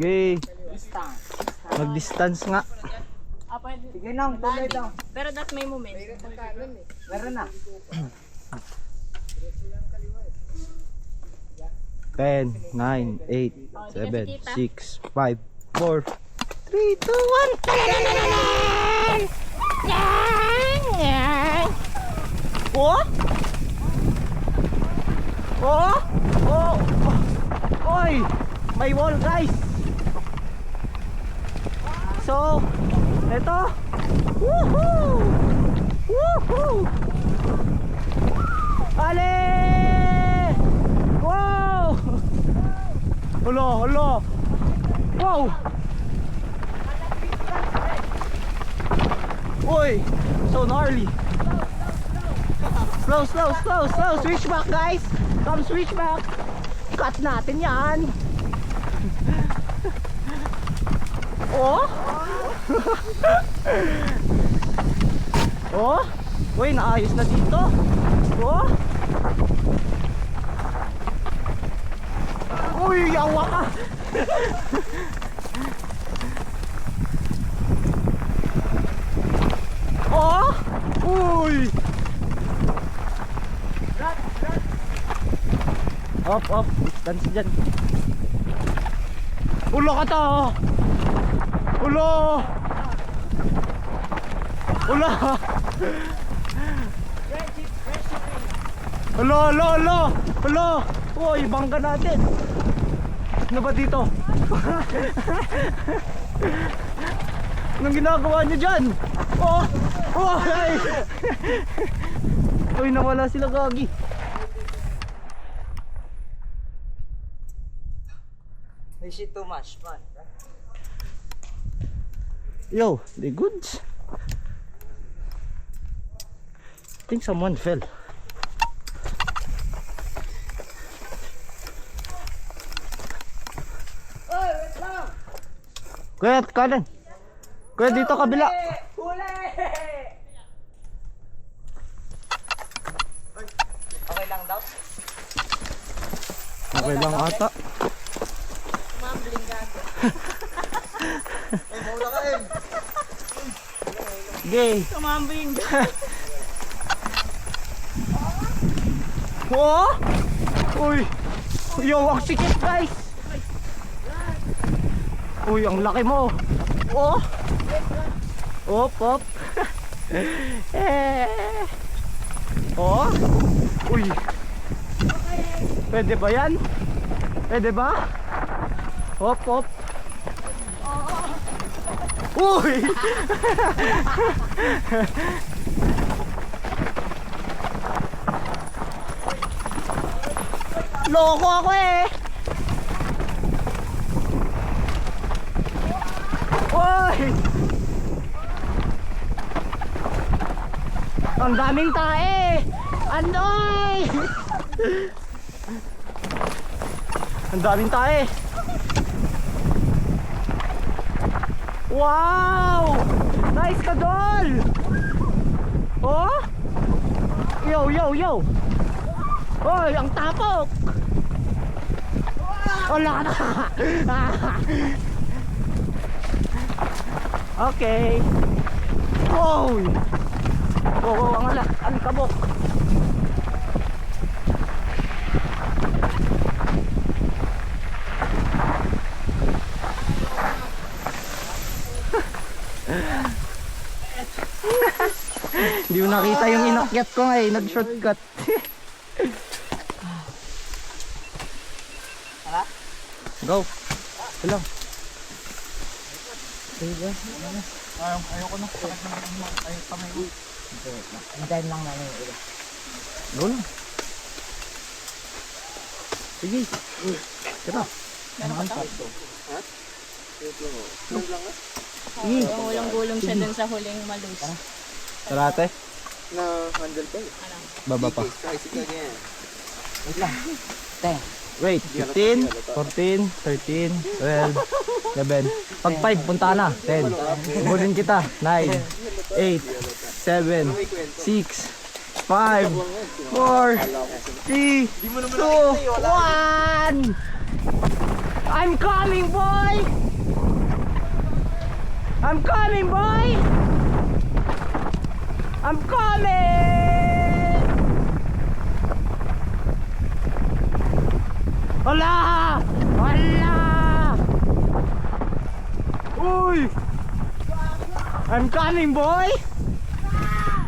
Okay. Distance. Mag-distance nga. Pwede. Sige lang, tuloy lang. Pero that may moment. Meron na. 10, 9, 8, 7, 6, 5, 4, 3, 2, 1. Oh? Oh? Oh? Oy! May wall guys! So, ito. Woohoo! Woohoo! Ale! Wow! Hala, hala! Wow! Uy! So gnarly! Slow, slow, slow, slow! Switch back guys! Come switch back! Cut natin yan! Oh? Oh? Uy, naayos na dito. Oh? Uy, yawa ka. Oh? Uy. Up, distance dyan. Ulo ka to. Ulo. Ulo. Ulo, ulo, ulo. Ulo. Uy, bangga natin. Ano ba dito? Anong ginagawa nyo dyan? Oh! Oh! Ay! Uy, nawala sila gagi. This is too much fun. Yo, they goods. I think someone fell. Kuya, kanan. Kuya, dito kabila. Huli! Okay lang daw? Okay lang ata. Mambling gago. Maula ka eh. Gay. Tumambling. Oh! Uy! Yo, ang sikit guys! Uy, ang laki mo! Oh! Op, op! Eh! Oh! Uy! Pwede ba yan? Pwede ba? Op, op! Uy! Loko ako eh! Uy! Ang daming tae! Andoy! Ang daming tae! Wow! Nice ka dol! Oh! Yo, yo, yo! Oy, ang tapok! Wala ka na! Okay! Wow! Wow, ang alikabok! Hindi mo nakita yung inakyat ko nga eh, nag-shortcut. Hala? Go. Hello. Ayoko na. Ayoko kamay ko. Hintayin lang namin yung ulo. Go lang. Sige. Tara. Meron ka to? Sige. Gulong-gulong siya dun sa huling malus. Tara ate. Na handle ko eh. Baba pa. Tricycle yan. Wait lang. 10. Wait. 15, 14, 13, 12, 11. Pag 5, punta na. 10. Bulin kita. 9, 8, 7, 6, 5, 4, 3, 2, 1. I'm coming, boy! I'm coming, boy! I'm coming! Hala! Hala! Uy! I'm coming, boy!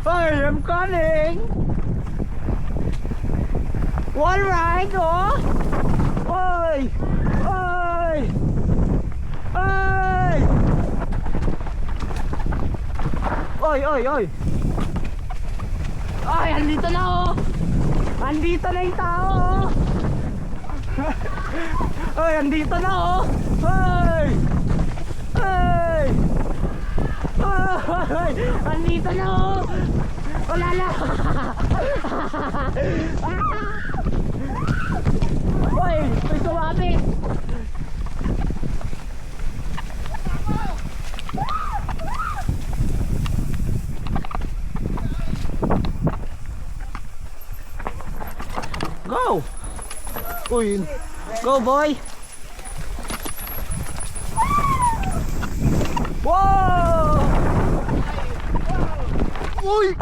Hey, I'm coming! One right, oh! Oi! Oi! Oi! Oy, oy, oy! Ay, andito na oh! Andito na yung tao oh! Ay, andito na oh! Ay! Ay! Ay! Andito na oh! Wala na! Oy! May sumabit! Go! Uy! Go, boy! Whoa! Uy!